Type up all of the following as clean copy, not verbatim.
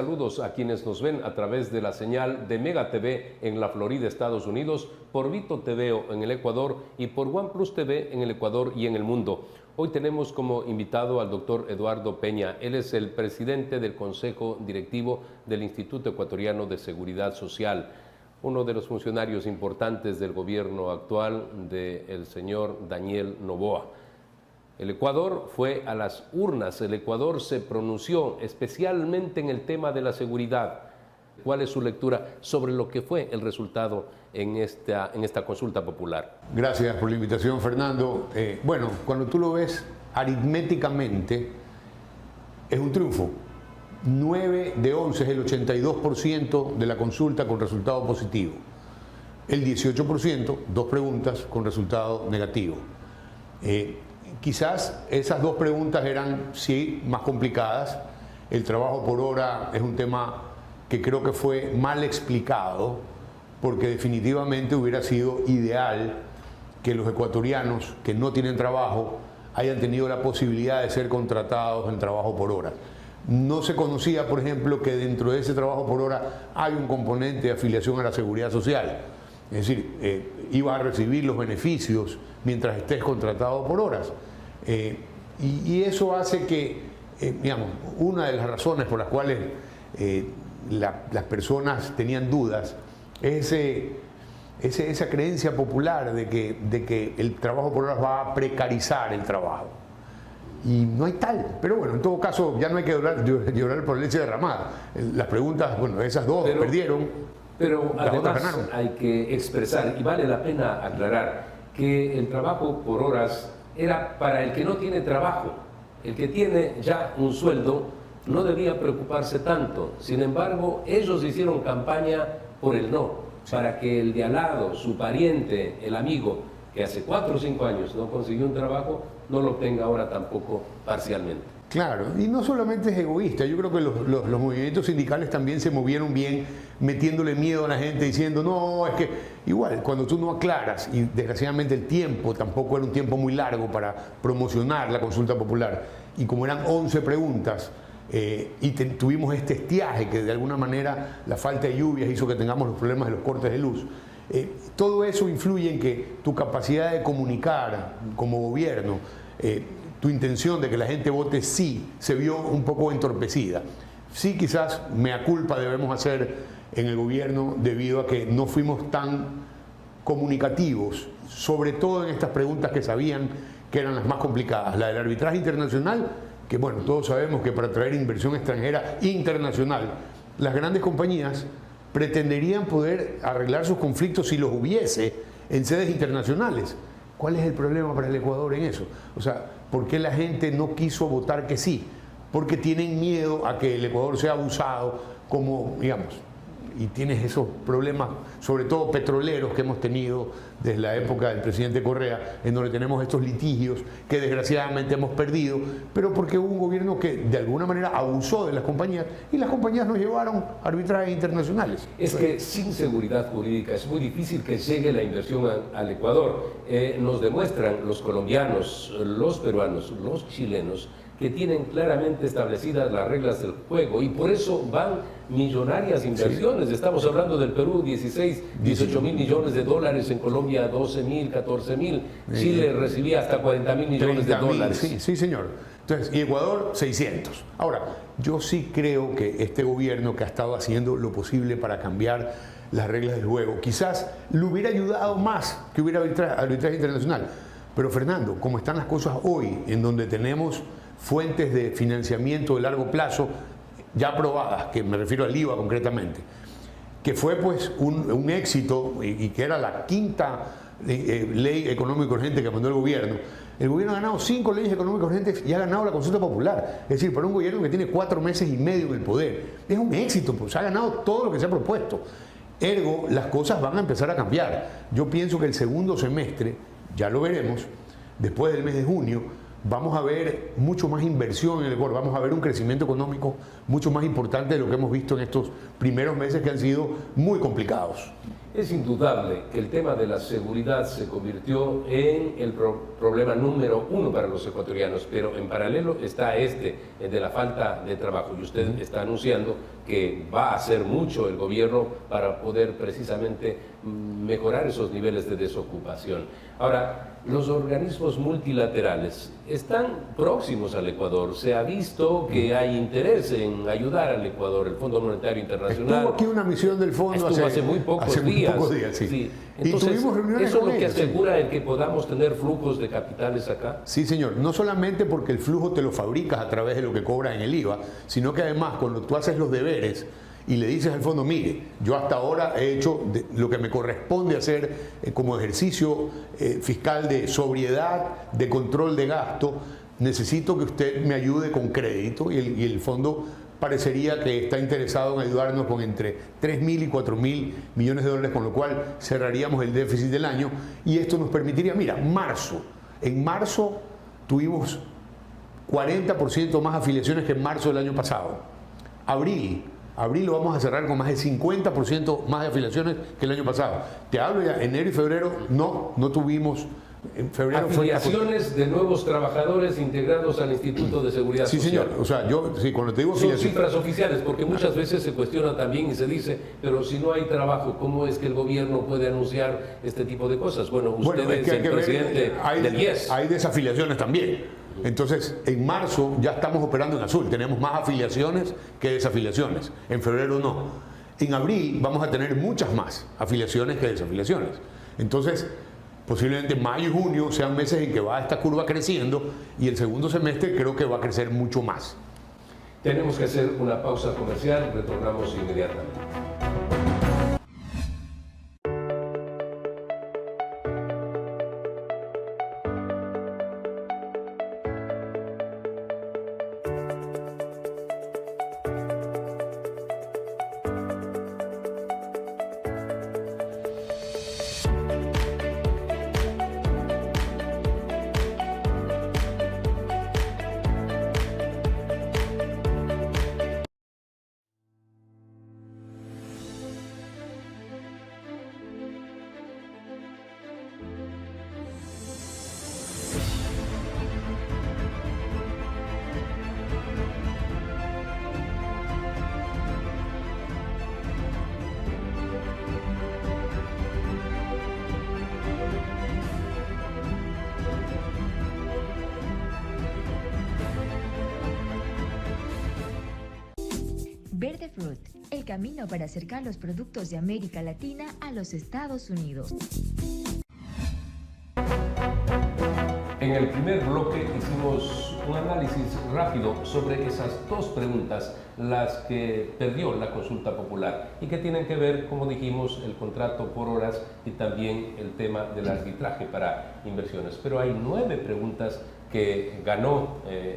Saludos a quienes nos ven a través de la señal de Mega TV en la Florida, Estados Unidos, por Vito TV en el Ecuador y por OnePlus TV en el Ecuador y en el mundo. Hoy tenemos como invitado al doctor Eduardo Peña. Él es el presidente del Consejo Directivo del Instituto Ecuatoriano de Seguridad Social, uno de los funcionarios importantes del gobierno actual del señor Daniel Noboa. El Ecuador fue a las urnas, el Ecuador se pronunció especialmente en el tema de la seguridad. ¿Cuál es su lectura sobre lo que fue el resultado en esta consulta popular? Gracias por la invitación, Fernando. Bueno, cuando tú lo ves aritméticamente, es un triunfo. 9 de 11 es el 82% de la consulta con resultado positivo. El 18%, 2 preguntas con resultado negativo. Quizás esas 2 preguntas eran, sí, más complicadas. El trabajo por hora es un tema que creo que fue mal explicado, porque definitivamente hubiera sido ideal que los ecuatorianos que no tienen trabajo hayan tenido la posibilidad de ser contratados en trabajo por hora. No se conocía, por ejemplo, que dentro de ese trabajo por hora hay un componente de afiliación a la seguridad social. Es decir, ibas a recibir los beneficios mientras estés contratado por horas. Y eso hace que, digamos, una de las razones por las cuales las personas tenían dudas es esa creencia popular de que el trabajo por horas va a precarizar el trabajo. Y no hay tal. Pero bueno, en todo caso, ya no hay que llorar por leche derramada. Las preguntas, bueno, esas 2 perdieron. Pero además hay que expresar, y vale la pena aclarar, que el trabajo por horas era para el que no tiene trabajo. El que tiene ya un sueldo no debía preocuparse tanto. Sin embargo, ellos hicieron campaña por el no, para que el de al lado, su pariente, el amigo, que hace 4 o 5 años no consiguió un trabajo, no lo obtenga ahora tampoco parcialmente. Claro, y no solamente es egoísta, yo creo que los movimientos sindicales también se movieron bien metiéndole miedo a la gente diciendo, no, es que igual, cuando tú no aclaras, y desgraciadamente el tiempo tampoco era un tiempo muy largo para promocionar la consulta popular, y como eran 11 preguntas, y tuvimos este estiaje que de alguna manera la falta de lluvias hizo que tengamos los problemas de los cortes de luz, todo eso influye en que tu capacidad de comunicar como gobierno, tu intención de que la gente vote sí, se vio un poco entorpecida. Sí, quizás mea culpa debemos hacer en el gobierno debido a que no fuimos tan comunicativos, sobre todo en estas preguntas que sabían que eran las más complicadas. La del arbitraje internacional, que bueno, todos sabemos que para atraer inversión extranjera internacional, las grandes compañías pretenderían poder arreglar sus conflictos si los hubiese en sedes internacionales. ¿Cuál es el problema para el Ecuador en eso? O sea, ¿por qué la gente no quiso votar que sí? Porque tienen miedo a que el Ecuador sea abusado, como, digamos, y tienes esos problemas, sobre todo petroleros que hemos tenido desde la época del presidente Correa, en donde tenemos estos litigios que desgraciadamente hemos perdido, pero porque hubo un gobierno que de alguna manera abusó de las compañías y las compañías nos llevaron a arbitrajes internacionales. Es que sin seguridad jurídica es muy difícil que llegue la inversión al Ecuador. Nos demuestran los colombianos, los peruanos, los chilenos, que tienen claramente establecidas las reglas del juego y por eso van millonarias inversiones. Sí. Estamos hablando del Perú, 16, 18 mil millones de dólares, en Colombia 12 mil, 14 mil, Chile recibía hasta 40 mil millones de dólares. Sí, señor. Entonces, y Ecuador 600. Ahora, yo sí creo que este gobierno que ha estado haciendo lo posible para cambiar las reglas del juego, quizás le hubiera ayudado más que hubiera arbitraje internacional. Pero Fernando, como están las cosas hoy, en donde tenemos fuentes de financiamiento de largo plazo ya aprobadas, que me refiero al IVA concretamente, que fue pues un éxito y que era la 5ª ley económica urgente que mandó el gobierno ha ganado 5 leyes económicas urgentes y ha ganado la consulta popular. Es decir, para un gobierno que tiene 4 meses y medio en el poder, es un éxito, pues ha ganado todo lo que se ha propuesto. Ergo, las cosas van a empezar a cambiar. Yo pienso que el segundo semestre, ya lo veremos, después del mes de junio, vamos a ver mucho más inversión en el Ecuador, vamos a ver un crecimiento económico mucho más importante de lo que hemos visto en estos primeros meses que han sido muy complicados. Es indudable que el tema de la seguridad se convirtió en el problema número uno para los ecuatorianos, pero en paralelo está el de la falta de trabajo. Y usted está anunciando que va a hacer mucho el gobierno para poder precisamente mejorar esos niveles de desocupación. Ahora, los organismos multilaterales están próximos al Ecuador. Se ha visto que hay interés en ayudar al Ecuador. El Fondo Monetario Internacional. Estuvo aquí una misión del fondo hace muy pocos días. Sí. Sí. Y Entonces, tuvimos reuniones ¿eso es con lo que ellos, asegura el que podamos tener flujos de capitales acá? Sí, señor. No solamente porque el flujo te lo fabricas a través de lo que cobras en el IVA, sino que además cuando tú haces los deberes y le dices al fondo, mire, yo hasta ahora he hecho lo que me corresponde hacer como ejercicio fiscal de sobriedad, de control de gasto, necesito que usted me ayude con crédito, y el fondo parecería que está interesado en ayudarnos con entre 3.000 y 4.000 millones de dólares, con lo cual cerraríamos el déficit del año, y esto nos permitiría, mira, en marzo tuvimos 40% más afiliaciones que en marzo del año pasado. Abril lo vamos a cerrar con más de 50% más de afiliaciones que el año pasado. Te hablo ya, enero y febrero no tuvimos. En febrero afiliaciones de nuevos trabajadores integrados al Instituto de Seguridad Social. Sí, señor. O sea, cuando te digo son cifras oficiales, porque muchas veces se cuestiona también y se dice, pero si no hay trabajo, ¿cómo es que el gobierno puede anunciar este tipo de cosas? Bueno, usted es el presidente del IES. Hay desafiliaciones también. Entonces, en marzo ya estamos operando en azul. Tenemos más afiliaciones que desafiliaciones. En febrero no. En abril vamos a tener muchas más afiliaciones que desafiliaciones. Entonces, posiblemente mayo y junio sean meses en que va esta curva creciendo, y el segundo semestre creo que va a crecer mucho más. Tenemos que hacer una pausa comercial, retornamos inmediatamente. Verde Fruit, el camino para acercar los productos de América Latina a los Estados Unidos. En el primer bloque hicimos un análisis rápido sobre esas dos preguntas, las que perdió la consulta popular y que tienen que ver, como dijimos, el contrato por horas y también el tema del arbitraje para inversiones. Pero hay 9 preguntas que ganó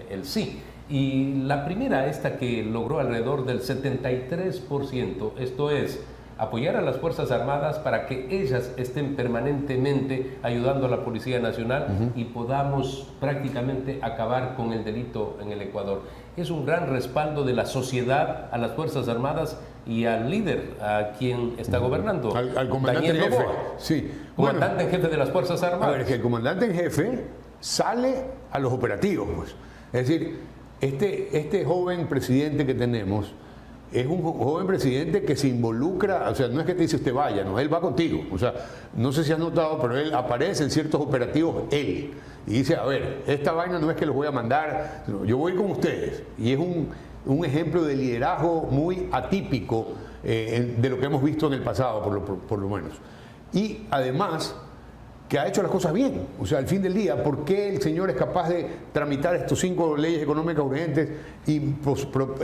el sí. Y la primera, esta que logró alrededor del 73%, esto es, apoyar a las Fuerzas Armadas para que ellas estén permanentemente ayudando a la Policía Nacional y podamos prácticamente acabar con el delito en el Ecuador. Es un gran respaldo de la sociedad a las Fuerzas Armadas y al líder, a quien está gobernando, al comandante en jefe. Sí. Comandante en jefe de las Fuerzas Armadas. A ver, es que el comandante en jefe sale a los operativos, pues. Es decir, este joven presidente que tenemos es un joven presidente que se involucra, o sea, no es que te dice usted vaya, no, él va contigo. O sea, no sé si has notado, pero él aparece en ciertos operativos, y dice, a ver, esta vaina no es que los voy a mandar, yo voy con ustedes. Y es un ejemplo de liderazgo muy atípico de lo que hemos visto en el pasado, por lo menos. Y además, que ha hecho las cosas bien. O sea, al fin del día, ¿por qué el señor es capaz de tramitar estos 5 leyes económicas urgentes y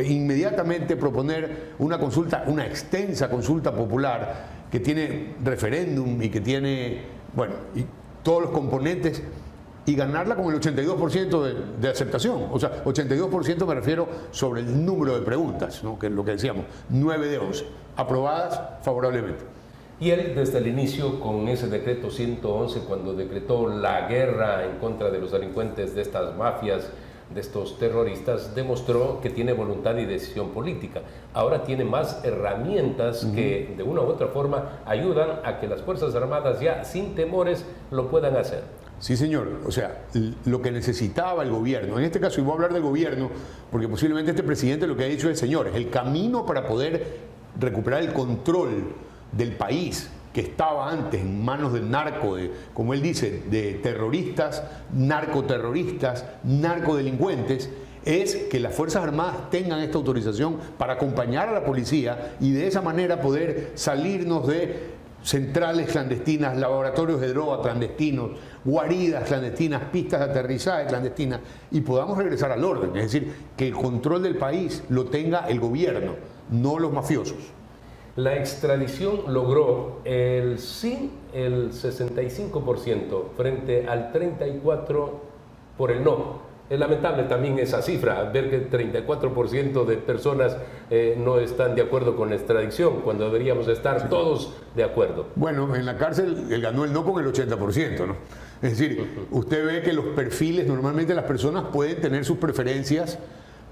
inmediatamente proponer una consulta, una extensa consulta popular que tiene referéndum y que tiene, bueno, y todos los componentes, y ganarla con el 82% de aceptación? O sea, 82% me refiero sobre el número de preguntas, ¿no? Que es lo que decíamos, 9 de 11, aprobadas favorablemente. Y él, desde el inicio, con ese decreto 111, cuando decretó la guerra en contra de los delincuentes de estas mafias, de estos terroristas demostró que tiene voluntad y decisión política. Ahora tiene más herramientas que de una u otra forma ayudan a que las Fuerzas Armadas ya sin temores lo puedan hacer. Sí, señor. O sea, lo que necesitaba el gobierno, en este caso, y voy a hablar del gobierno, porque posiblemente este presidente lo que ha dicho es, señores, el camino para poder recuperar el control del país que estaba antes en manos del narco, como él dice, de terroristas, narcoterroristas, narcodelincuentes, es que las Fuerzas Armadas tengan esta autorización para acompañar a la policía y de esa manera poder salirnos de centrales clandestinas, laboratorios de droga clandestinos, guaridas clandestinas, pistas de aterrizaje clandestinas y podamos regresar al orden. Es decir, que el control del país lo tenga el gobierno, no los mafiosos. La extradición logró el 65% frente al 34% por el no. Es lamentable también esa cifra, ver que el 34% de personas no están de acuerdo con la extradición, cuando deberíamos estar todos de acuerdo. Bueno, en la cárcel él ganó el no con el 80%, ¿no? Es decir, usted ve que los perfiles, normalmente las personas pueden tener sus preferencias,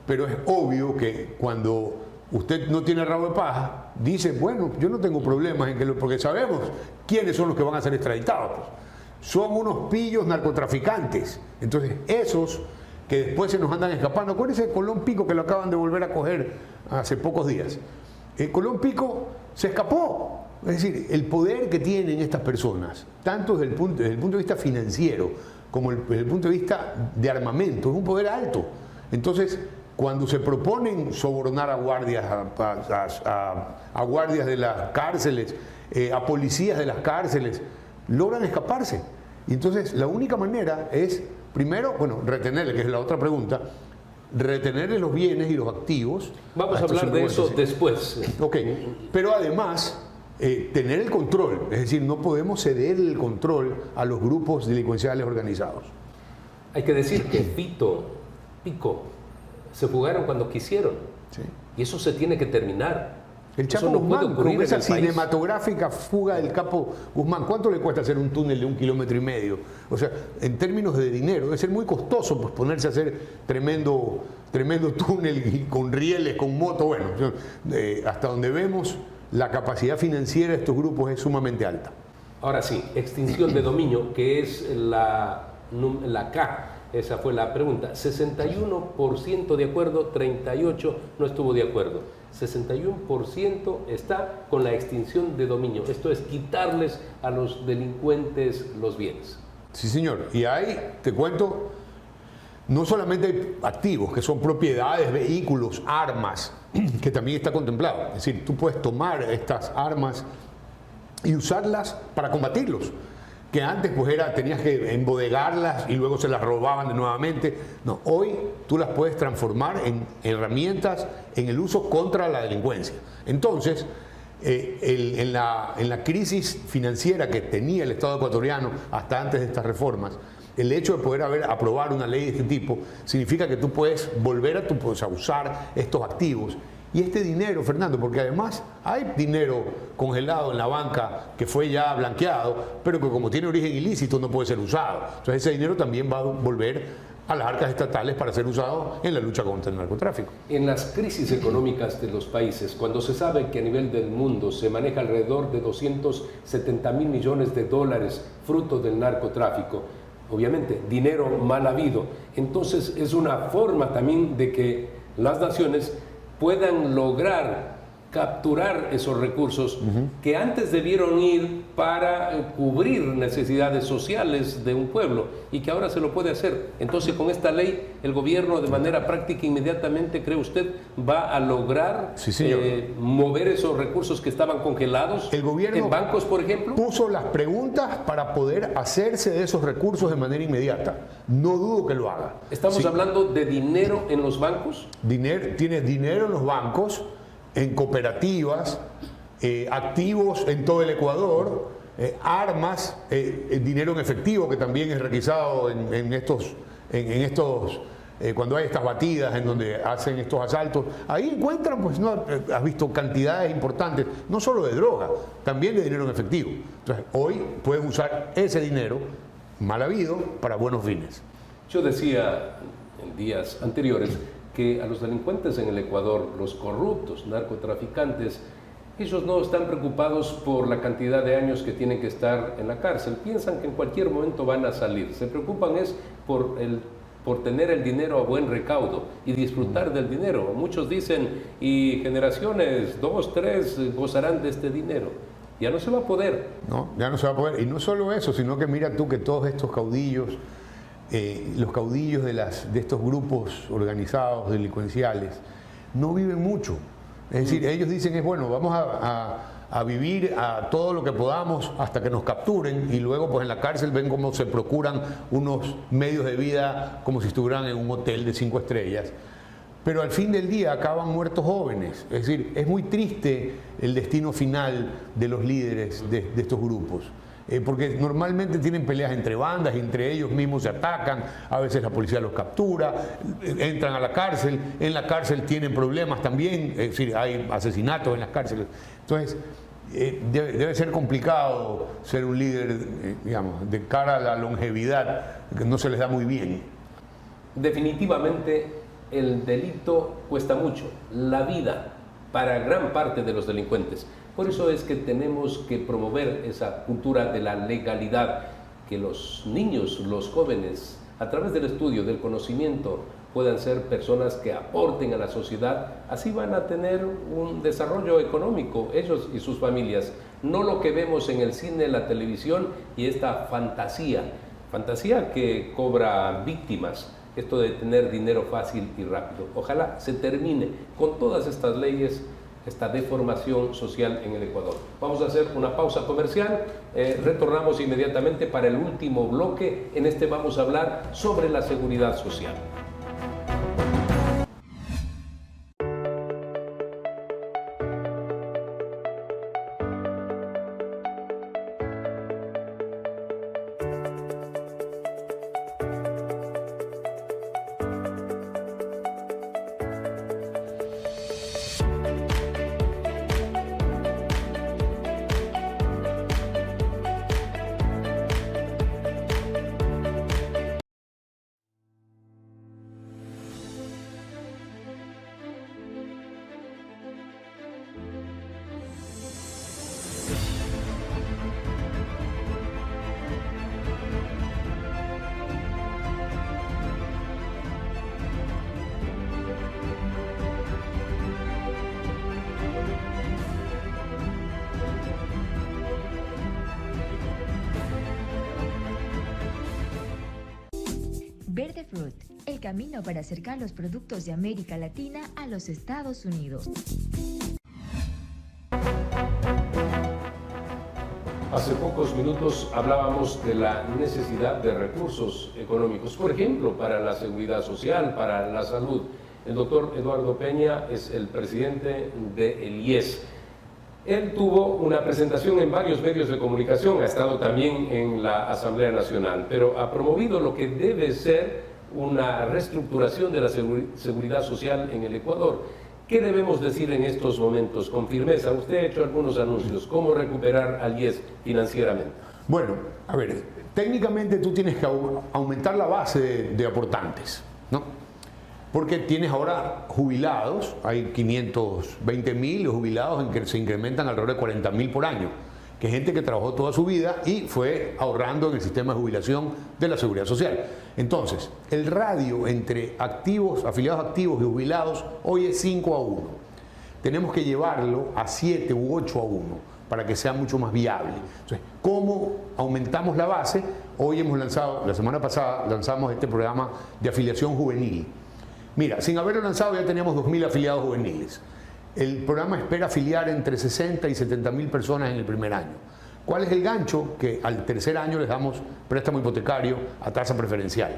pero es obvio que cuando usted no tiene rabo de paja, dice, bueno, yo no tengo problemas en que porque sabemos quiénes son los que van a ser extraditados. Pues. Son unos pillos narcotraficantes. Entonces, esos que después se nos andan escapando. Acuérdense de Colón Pico, que lo acaban de volver a coger hace pocos días. Colón Pico se escapó. Es decir, el poder que tienen estas personas, tanto desde el punto de vista financiero como desde el punto de vista de armamento, es un poder alto. Entonces, cuando se proponen sobornar a guardias, a guardias de las cárceles, a policías de las cárceles, logran escaparse. Y entonces la única manera es, primero, bueno, retenerle, que es la otra pregunta, retenerle los bienes y los activos. Vamos a hablar de eso después. Ok, pero además tener el control, es decir, no podemos ceder el control a los grupos delincuenciales organizados. Hay que decir que Pico, se fugaron cuando quisieron. Sí. Y eso se tiene que terminar. El Chapo Guzmán, con esa cinematográfica fuga del Capo Guzmán, ¿cuánto le cuesta hacer un túnel de 1,5 kilómetros? O sea, en términos de dinero, debe ser muy costoso pues, ponerse a hacer tremendo túnel con rieles, con moto. Bueno, hasta donde vemos, la capacidad financiera de estos grupos es sumamente alta. Ahora sí, extinción de dominio, que es la K. Esa fue la pregunta. 61% de acuerdo, 38% no estuvo de acuerdo. 61% está con la extinción de dominio. Esto es quitarles a los delincuentes los bienes. Sí, señor. Y ahí, te cuento, no solamente activos, que son propiedades, vehículos, armas, que también está contemplado. Es decir, tú puedes tomar estas armas y usarlas para combatirlos. Que antes pues tenías que embodegarlas y luego se las robaban nuevamente. No, hoy tú las puedes transformar en herramientas en el uso contra la delincuencia. Entonces, en la crisis financiera que tenía el Estado ecuatoriano hasta antes de estas reformas, el hecho de poder aprobar una ley de este tipo significa que tú puedes volver a usar estos activos. Y este dinero, Fernando, porque además hay dinero congelado en la banca que fue ya blanqueado, pero que como tiene origen ilícito no puede ser usado. Entonces ese dinero también va a volver a las arcas estatales para ser usado en la lucha contra el narcotráfico. En las crisis económicas de los países, cuando se sabe que a nivel del mundo se maneja alrededor de 270,000 millones de dólares fruto del narcotráfico, obviamente dinero mal habido, entonces es una forma también de que las naciones puedan lograr capturar esos recursos que antes debieron ir para cubrir necesidades sociales de un pueblo y que ahora se lo puede hacer. Entonces, con esta ley, el gobierno de manera práctica inmediatamente, ¿cree usted, va a lograr mover esos recursos que estaban congelados el gobierno en bancos, por ejemplo? Puso las preguntas para poder hacerse de esos recursos de manera inmediata. No dudo que lo haga. ¿Estamos hablando de dinero en los bancos? Tienes dinero en los bancos, en cooperativas, activos en todo el Ecuador, armas, dinero en efectivo que también es requisado cuando hay estas batidas en donde hacen estos asaltos. Ahí encuentran, pues, no has visto cantidades importantes, no solo de droga, también de dinero en efectivo. Entonces, hoy pueden usar ese dinero mal habido para buenos fines. Yo decía, en días anteriores que a los delincuentes en el Ecuador, los corruptos, narcotraficantes, ellos no están preocupados por la cantidad de años que tienen que estar en la cárcel. Piensan que en cualquier momento van a salir. Se preocupan es por tener el dinero a buen recaudo y disfrutar del dinero. Muchos dicen, y generaciones 2, 3 gozarán de este dinero. Ya no se va a poder. No, ya no se va a poder. Y no solo eso, sino que mira tú que todos estos caudillos, los caudillos de estos grupos organizados delincuenciales, no viven mucho. Es decir, ellos dicen es bueno, vamos a vivir a todo lo que podamos hasta que nos capturen y luego pues en la cárcel ven cómo se procuran unos medios de vida como si estuvieran en un hotel de 5 estrellas. Pero al fin del día acaban muertos jóvenes. Es decir, es muy triste el destino final de los líderes de estos grupos. Porque normalmente tienen peleas entre bandas, y entre ellos mismos se atacan, a veces la policía los captura, entran a la cárcel, en la cárcel tienen problemas también, es decir, hay asesinatos en las cárceles. Entonces, debe ser complicado ser un líder, digamos, de cara a la longevidad, que no se les da muy bien. Definitivamente el delito cuesta mucho, la vida para gran parte de los delincuentes. Por eso es que tenemos que promover esa cultura de la legalidad, que los niños, los jóvenes, a través del estudio, del conocimiento, puedan ser personas que aporten a la sociedad. Así van a tener un desarrollo económico, ellos y sus familias. No lo que vemos en el cine, la televisión y esta fantasía que cobra víctimas. Esto de tener dinero fácil y rápido. Ojalá se termine con todas estas leyes, esta deformación social en el Ecuador. Vamos a hacer una pausa comercial, retornamos inmediatamente para el último bloque. En este vamos a hablar sobre la seguridad social. Verde Fruit, el camino para acercar los productos de América Latina a los Estados Unidos. Hace pocos minutos hablábamos de la necesidad de recursos económicos, por ejemplo, para la seguridad social, para la salud. El doctor Eduardo Peña es el presidente del IES. Él tuvo una presentación en varios medios de comunicación, ha estado también en la Asamblea Nacional, pero ha promovido lo que debe ser una reestructuración de la seguridad social en el Ecuador. ¿Qué debemos decir en estos momentos con firmeza? Usted ha hecho algunos anuncios. ¿Cómo recuperar al IES financieramente? Bueno, a ver, técnicamente tú tienes que aumentar la base de aportantes, ¿no? Porque tienes ahora jubilados, hay 520.000 jubilados en que se incrementan alrededor de 40.000 por año, que es gente que trabajó toda su vida y fue ahorrando en el sistema de jubilación de la Seguridad Social. Entonces, el radio entre activos, afiliados activos y jubilados hoy es 5-1. Tenemos que llevarlo a 7 u 8-1 para que sea mucho más viable. Entonces, ¿cómo aumentamos la base? Hoy hemos lanzado, la semana pasada lanzamos este programa de afiliación juvenil. Mira, sin haberlo lanzado ya teníamos 2.000 afiliados juveniles. El programa espera afiliar entre 60 y 70.000 personas en el primer año. ¿Cuál es el gancho? Que al tercer año les damos préstamo hipotecario a tasa preferencial.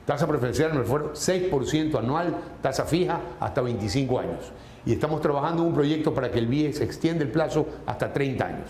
Tasa preferencial me refiero 6% anual, tasa fija hasta 25 años. Y estamos trabajando en un proyecto para que el BIE se extienda el plazo hasta 30 años.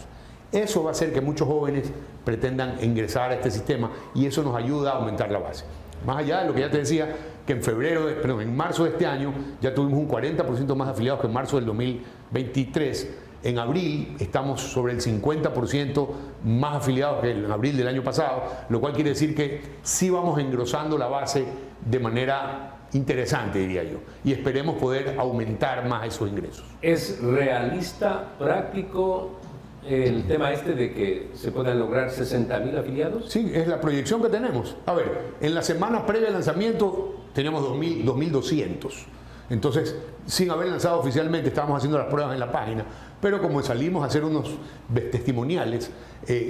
Eso va a hacer que muchos jóvenes pretendan ingresar a este sistema y eso nos ayuda a aumentar la base. Más allá de lo que ya te decía, que en marzo de este año ya tuvimos un 40% más afiliados que en marzo del 2023. En abril estamos sobre el 50% más afiliados que en abril del año pasado, lo cual quiere decir que sí vamos engrosando la base de manera interesante, diría yo, y esperemos poder aumentar más esos ingresos. ¿Es realista, práctico el tema de que se puedan lograr 60.000 afiliados? Sí, es la proyección que tenemos. A ver, en la semana previa al lanzamiento teníamos 2.200. Entonces, sin haber lanzado oficialmente, estábamos haciendo las pruebas en la página, pero como salimos a hacer unos testimoniales,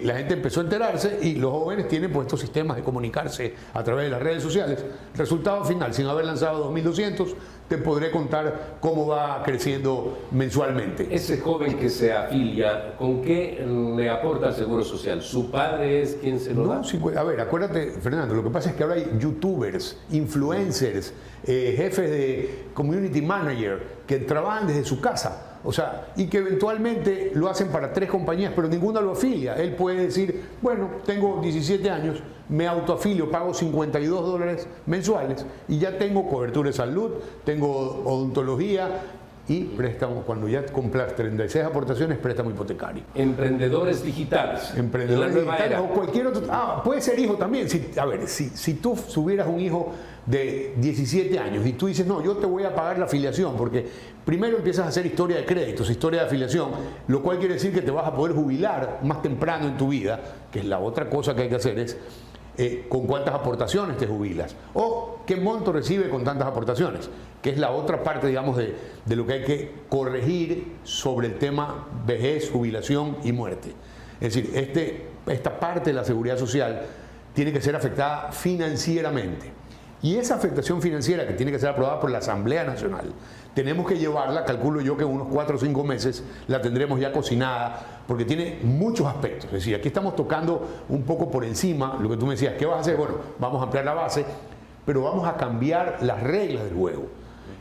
la gente empezó a enterarse y los jóvenes tienen pues estos sistemas de comunicarse a través de las redes sociales. Resultado final, sin haber lanzado 2.200, te podré contar cómo va creciendo mensualmente. Ese joven que se afilia, ¿con qué le aporta al Seguro Social? ¿Su padre es quien se lo da? No, sí, a ver, acuérdate, Fernando, lo que pasa es que ahora hay youtubers, influencers, jefes de community manager que trabajan desde su casa. O sea, y que eventualmente lo hacen para 3 compañías, pero ninguna lo afilia. Él puede decir, bueno, tengo 17 años, me autoafilio, pago $52 mensuales y ya tengo cobertura de salud, tengo odontología y préstamo, cuando ya cumplas 36 aportaciones, préstamo hipotecario. Emprendedores digitales. Emprendedores digitales o cualquier otro. Puede ser hijo también. Si tú tuvieras un hijo de 17 años y tú dices, no, yo te voy a pagar la afiliación, porque primero empiezas a hacer historia de créditos, historia de afiliación, lo cual quiere decir que te vas a poder jubilar más temprano en tu vida, que es la otra cosa que hay que hacer es con cuántas aportaciones te jubilas o qué monto recibe con tantas aportaciones, que es la otra parte, digamos, de lo que hay que corregir sobre el tema vejez, jubilación y muerte. Es decir, esta parte de la seguridad social tiene que ser afectada financieramente. Y esa afectación financiera, que tiene que ser aprobada por la Asamblea Nacional, tenemos que llevarla, calculo yo que en unos 4 o 5 meses la tendremos ya cocinada, porque tiene muchos aspectos. Es decir, aquí estamos tocando un poco por encima lo que tú me decías. ¿Qué vas a hacer? Bueno, vamos a ampliar la base, pero vamos a cambiar las reglas del juego.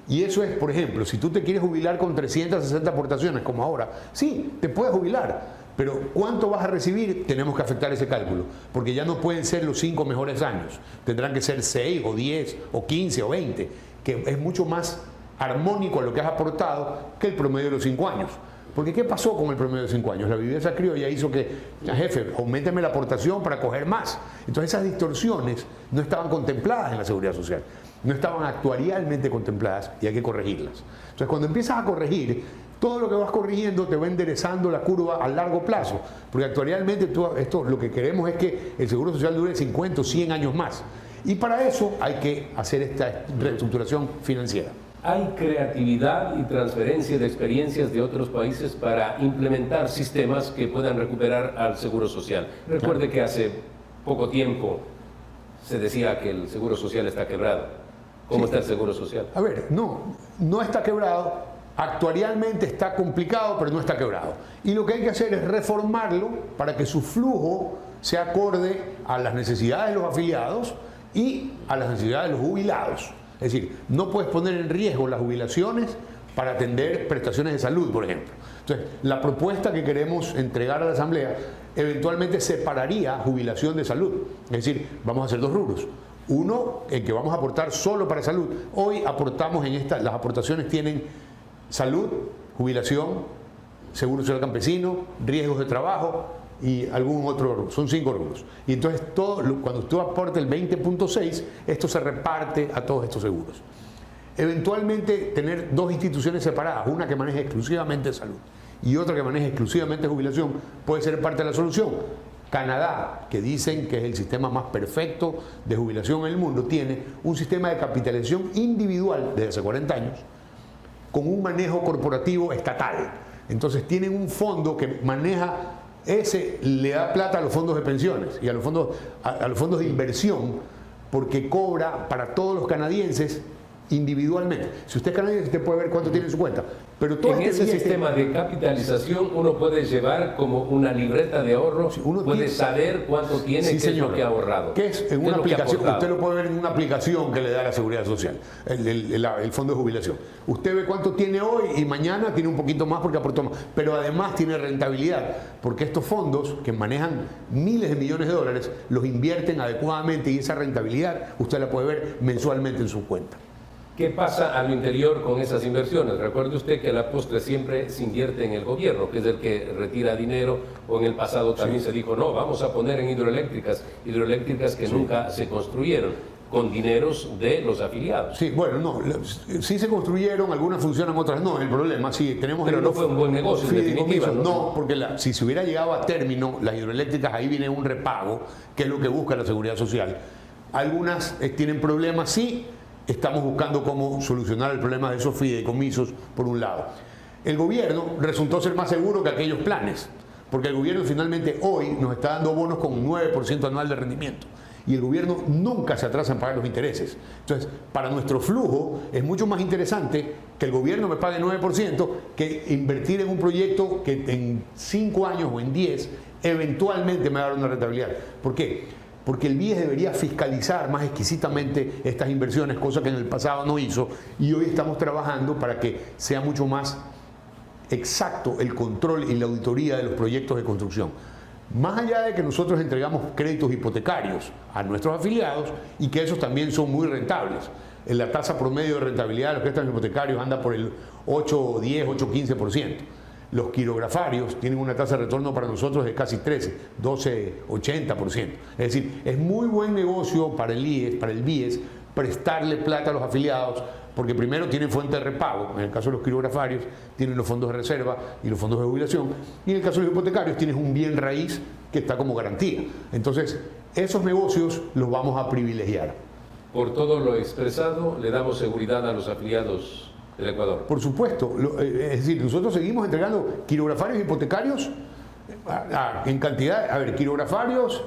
Y eso es, por ejemplo, si tú te quieres jubilar con 360 aportaciones, como ahora, sí, te puedes jubilar. Pero ¿cuánto vas a recibir? Tenemos que afectar ese cálculo, porque ya no pueden ser los 5 mejores años, tendrán que ser 6 o 10 o 15 o 20, que es mucho más armónico a lo que has aportado que el promedio de los 5 años. Porque ¿qué pasó con el promedio de 5 años? La viveza criolla hizo que, jefe, auménteme la aportación para coger más. Entonces esas distorsiones no estaban contempladas en la seguridad social, no estaban actuarialmente contempladas y hay que corregirlas. Entonces cuando empiezas a corregir, todo lo que vas corrigiendo te va enderezando la curva a largo plazo, porque actualmente lo que queremos es que el Seguro Social dure 50 o 100 años más. Y para eso hay que hacer esta reestructuración financiera. ¿Hay creatividad y transferencia de experiencias de otros países para implementar sistemas que puedan recuperar al Seguro Social? Recuerde que hace poco tiempo se decía que el Seguro Social está quebrado. ¿Cómo está el Seguro Social? A ver, no está quebrado. Actuarialmente está complicado, pero no está quebrado. Y lo que hay que hacer es reformarlo para que su flujo se acorde a las necesidades de los afiliados y a las necesidades de los jubilados. Es decir, no puedes poner en riesgo las jubilaciones para atender prestaciones de salud, por ejemplo. Entonces, la propuesta que queremos entregar a la Asamblea eventualmente separaría jubilación de salud. Es decir, vamos a hacer 2 rubros. Uno, el que vamos a aportar solo para salud. Hoy aportamos las aportaciones tienen salud, jubilación, seguro social campesino, riesgos de trabajo y algún otro rubro. Son 5 rubros. Y entonces cuando tú aportes el 20.6, esto se reparte a todos estos seguros. Eventualmente tener 2 instituciones separadas, una que maneje exclusivamente salud y otra que maneje exclusivamente jubilación, puede ser parte de la solución. Canadá, que dicen que es el sistema más perfecto de jubilación en el mundo, tiene un sistema de capitalización individual desde hace 40 años, con un manejo corporativo estatal. Entonces tienen un fondo que maneja, le da plata a los fondos de pensiones y a los fondos de inversión, porque cobra para todos los canadienses individualmente. Si usted es canadiense, usted puede ver cuánto tiene en su cuenta. Pero todo en ese sistema de capitalización uno puede llevar como una libreta de ahorro, puede saber cuánto tiene, qué es lo que ha ahorrado. ¿Qué es? En una aplicación, usted lo puede ver en una aplicación que le da la Seguridad Social, el fondo de jubilación. Usted ve cuánto tiene hoy y mañana tiene un poquito más porque aportó más, pero además tiene rentabilidad, porque estos fondos que manejan miles de millones de dólares los invierten adecuadamente y esa rentabilidad usted la puede ver mensualmente en su cuenta. ¿Qué pasa al interior con esas inversiones? Recuerde usted que la postre siempre se invierte en el gobierno, que es el que retira dinero, o en el pasado también se dijo, no, vamos a poner en hidroeléctricas que nunca se construyeron. con dineros de los afiliados. Sí, bueno, no, sí se construyeron, algunas funcionan, otras no. El problema, sí, tenemos... Pero no fue un buen negocio, en definitiva. No, porque si se hubiera llegado a término, las hidroeléctricas, ahí viene un repago, que es lo que busca la Seguridad Social. Algunas tienen problemas, sí, estamos buscando cómo solucionar el problema de esos fideicomisos, por un lado. El gobierno resultó ser más seguro que aquellos planes, porque el gobierno finalmente hoy nos está dando bonos con un 9% anual de rendimiento. Y el gobierno nunca se atrasa en pagar los intereses. Entonces, para nuestro flujo es mucho más interesante que el gobierno me pague 9% que invertir en un proyecto que en 5 años o en 10 eventualmente me va a dar una rentabilidad. ¿Por qué? Porque el BIES debería fiscalizar más exquisitamente estas inversiones, cosa que en el pasado no hizo, y hoy estamos trabajando para que sea mucho más exacto el control y la auditoría de los proyectos de construcción. Más allá de que nosotros entregamos créditos hipotecarios a nuestros afiliados y que esos también son muy rentables. En la tasa promedio de rentabilidad de los créditos hipotecarios anda por el 8, 10, 8, 15%. Los quirografarios tienen una tasa de retorno para nosotros de casi 13, 12, 80%. Es decir, es muy buen negocio para el IES, para el BIES, prestarle plata a los afiliados, porque primero tienen fuente de repago. En el caso de los quirografarios tienen los fondos de reserva y los fondos de jubilación, y en el caso de los hipotecarios tienes un bien raíz que está como garantía. Entonces, esos negocios los vamos a privilegiar. Por todo lo expresado, le damos seguridad a los afiliados del Ecuador. Por supuesto, es decir, nosotros seguimos entregando quirografarios hipotecarios en cantidad. A ver, quirografarios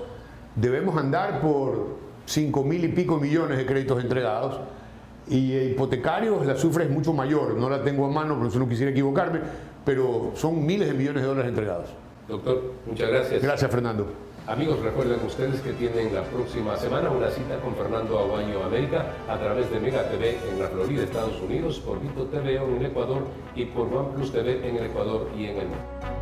debemos andar por 5.000 y pico millones de créditos entregados, y hipotecarios la cifra es mucho mayor, no la tengo a mano, por eso no quisiera equivocarme, pero son miles de millones de dólares entregados. Doctor, muchas gracias. Gracias, Fernando. Amigos, recuerden ustedes que tienen la próxima semana una cita con Fernando Aguayo América a través de Mega TV en la Florida, Estados Unidos, por Vito TV en el Ecuador y por OnePlus TV en el Ecuador y en el mundo.